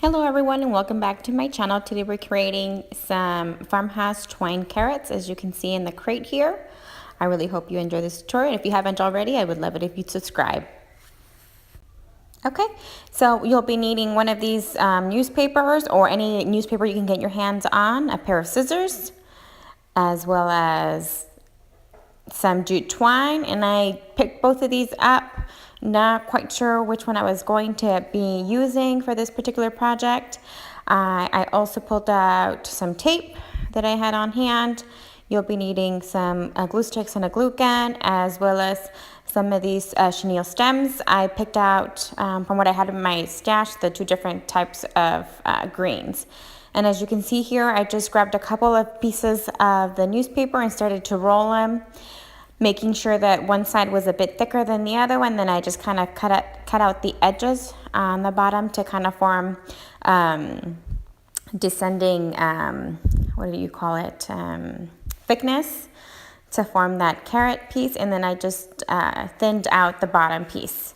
Hello everyone and welcome back to my channel. Today we're creating some Farmhouse twine carrots, as you can see in the crate here. I really hope you enjoy this tutorial. If you haven't already, I would love it if you'd subscribe. Okay, so you'll be needing one of these newspapers or any newspaper you can get your hands on, a pair of scissors, as well as some jute twine, and I picked both of these up. Not quite sure which one I was going to be using for this particular project. I also pulled out some tape that I had on hand. You'll be needing some glue sticks and a glue gun, as well as some of these chenille stems. I picked out from what I had in my stash the two different types of greens. And as you can see here, I just grabbed a couple of pieces of the newspaper and started to roll them, making sure that one side was a bit thicker than the other one. Then I just kind of cut out the edges on the bottom to kind of form descending, what do you call it, thickness to form that carrot piece. And then I just thinned out the bottom piece.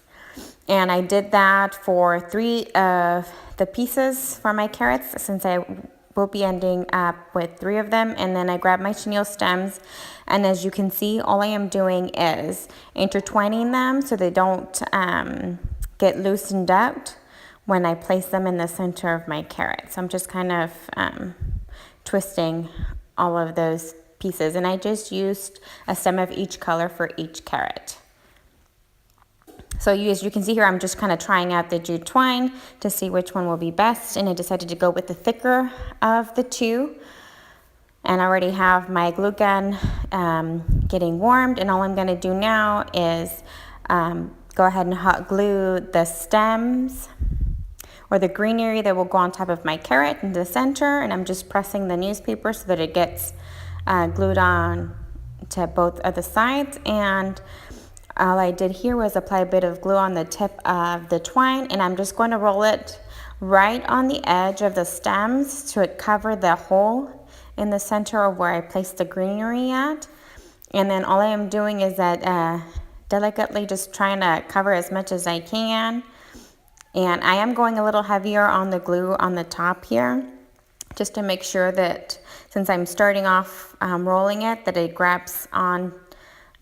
And I did that for 3 of the pieces for my carrots, since I will be ending up with 3 of them. And then I grabbed my chenille stems, and as you can see, all I am doing is intertwining them so they don't get loosened out when I place them in the center of my carrot. So I'm just kind of twisting all of those pieces, and I just used a stem of each color for each carrot. So as you can see here, I'm just kind of trying out the jute twine to see which one will be best, and I decided to go with the thicker of the two. And I already have my glue gun getting warmed, and all I'm going to do now is go ahead and hot glue the stems or the greenery that will go on top of my carrot in the center, and I'm just pressing the newspaper so that it gets glued on to both of the sides. And all I did here was apply a bit of glue on the tip of the twine, and I'm just going to roll it right on the edge of the stems to cover the hole in the center of where I placed the greenery at. And then all I am doing is that delicately just trying to cover as much as I can. And I am going a little heavier on the glue on the top here, just to make sure that since I'm starting off rolling it, that it grabs on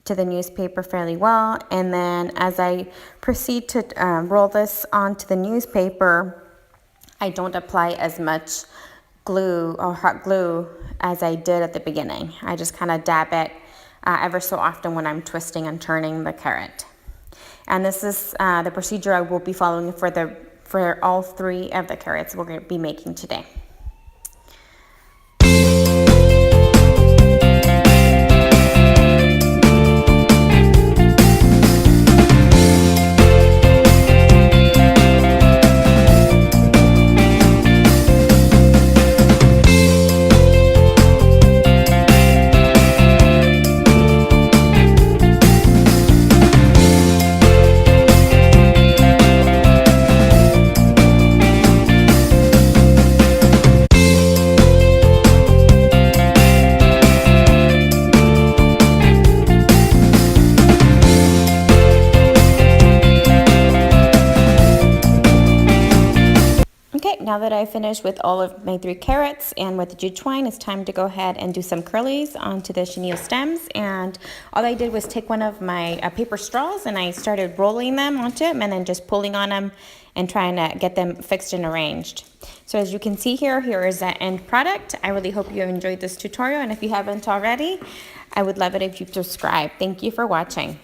to the newspaper fairly well. And then as I proceed to roll this onto the newspaper, I don't apply as much glue or hot glue as I did at the beginning. I just kind of dab it ever so often when I'm twisting and turning the carrot. And this is the procedure I will be following for all 3 of the carrots we're going to be making today. Now that I've finished with all of my 3 carrots and with the jute twine, it's time to go ahead and do some curlies onto the chenille stems. And all I did was take one of my paper straws, and I started rolling them onto them and then just pulling on them and trying to get them fixed and arranged. So as you can see here is the end product. I really hope you enjoyed this tutorial, and if you haven't already, I would love it if you subscribe. Thank you for watching.